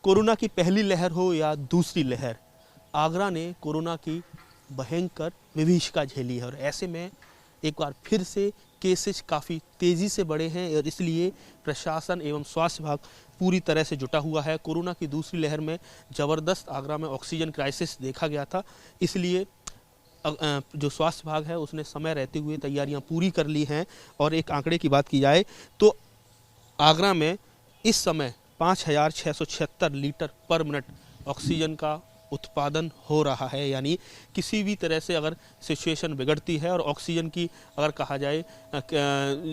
Corona की पहली लहर हो या दूसरी लहर, आगरा ने कोरोना की भयंकर विभीषिका झेली है और ऐसे में एक बार फिर से केसेस काफ़ी तेज़ी से बढ़े हैं और इसलिए प्रशासन एवं स्वास्थ्य विभाग पूरी तरह से जुटा हुआ है। कोरोना की दूसरी लहर में ज़बरदस्त आगरा में ऑक्सीजन क्राइसिस देखा गया था, इसलिए जो स्वास्थ्य विभाग है उसने समय रहते हुए तैयारियां पूरी कर ली हैं। और एक आंकड़े की बात की जाए तो आगरा में इस समय 5,676 लीटर पर मिनट ऑक्सीजन का उत्पादन हो रहा है। यानी किसी भी तरह से अगर सिचुएशन बिगड़ती है और ऑक्सीजन की अगर कहा जाए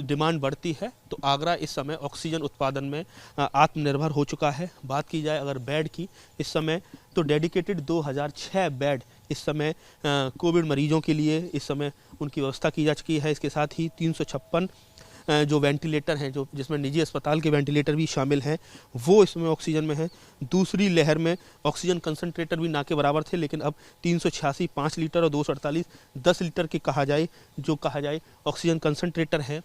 डिमांड बढ़ती है तो आगरा इस समय ऑक्सीजन उत्पादन में आत्मनिर्भर हो चुका है। बात की जाए अगर बेड की, इस समय तो डेडिकेटेड 2006 बेड इस समय कोविड मरीजों के लिए इस समय उनकी व्यवस्था की जा चुकी है। इसके साथ ही 356 जो वेंटिलेटर हैं, जो जिसमें निजी अस्पताल के वेंटिलेटर भी शामिल हैं, वो इसमें ऑक्सीजन में है। दूसरी लहर में ऑक्सीजन कंसंट्रेटर भी ना के बराबर थे, लेकिन अब 386 5 लीटर और 248 10 लीटर के कहा जाए ऑक्सीजन कंसंट्रेटर हैं,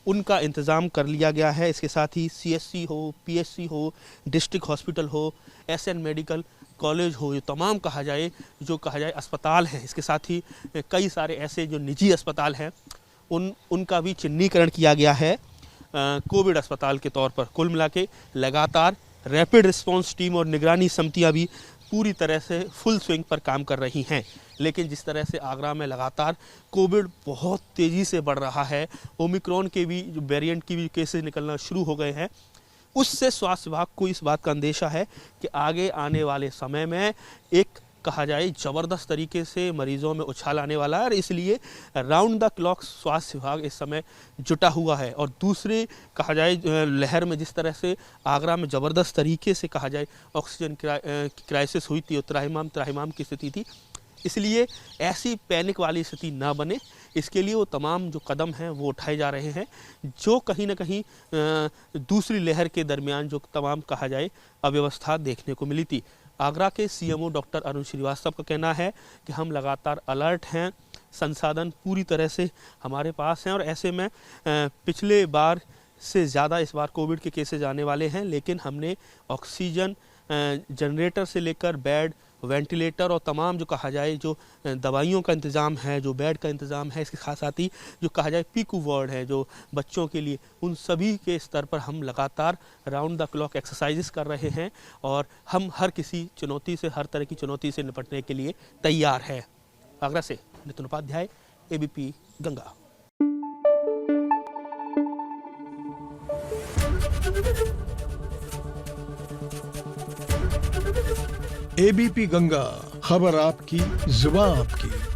उनका इंतज़ाम कर लिया गया है। इसके साथ ही CSC हो, PHC हो, डिस्ट्रिक्ट हॉस्पिटल हो, SN मेडिकल कॉलेज हो, ये तमाम कहा जाए अस्पताल हैं। इसके साथ ही कई सारे ऐसे जो निजी अस्पताल हैं उनका भी चिन्हीकरण किया गया है कोविड अस्पताल के तौर पर। कुल मिला के लगातार रैपिड रिस्पांस टीम और निगरानी समितियां भी पूरी तरह से फुल स्विंग पर काम कर रही हैं। लेकिन जिस तरह से आगरा में लगातार कोविड बहुत तेज़ी से बढ़ रहा है, ओमिक्रॉन के भी जो वेरिएंट की भी केसेस निकलना शुरू हो गए हैं, उससे स्वास्थ्य विभाग को इस बात का अंदेशा है कि आगे आने वाले समय में एक कहा जाए ज़बरदस्त तरीके से मरीजों में उछाल आने वाला है और इसलिए राउंड द क्लॉक स्वास्थ्य विभाग इस समय जुटा हुआ है। और दूसरी कहा जाए लहर में जिस तरह से आगरा में ज़बरदस्त तरीके से कहा जाए ऑक्सीजन क्राइसिस हुई थी और त्राहिमाम की स्थिति थी, इसलिए ऐसी पैनिक वाली स्थिति ना बने, इसके लिए वो तमाम जो कदम हैं वो उठाए जा रहे हैं, जो कहीं ना कहीं दूसरी लहर के दरमियान जो तमाम कहा जाए अव्यवस्था देखने को मिली थी। आगरा के CMO डॉक्टर अरुण श्रीवास्तव का कहना है कि हम लगातार अलर्ट हैं, संसाधन पूरी तरह से हमारे पास हैं और ऐसे में पिछले बार से ज़्यादा इस बार कोविड के केसेज आने वाले हैं, लेकिन हमने ऑक्सीजन जनरेटर से लेकर बेड, वेंटिलेटर और तमाम जो कहा जाए जो दवाइयों का इंतज़ाम है, जो बेड का इंतज़ाम है, इसके साथ साथ ही जो कहा जाए पीकू वार्ड है जो बच्चों के लिए, उन सभी के स्तर पर हम लगातार राउंड द क्लॉक एक्सरसाइजेस कर रहे हैं और हम हर तरह की चुनौती से निपटने के लिए तैयार है। आगरा से नितिन उपाध्याय, ABP गंगा। ABP गंगा, खबर आपकी, जुबान आपकी।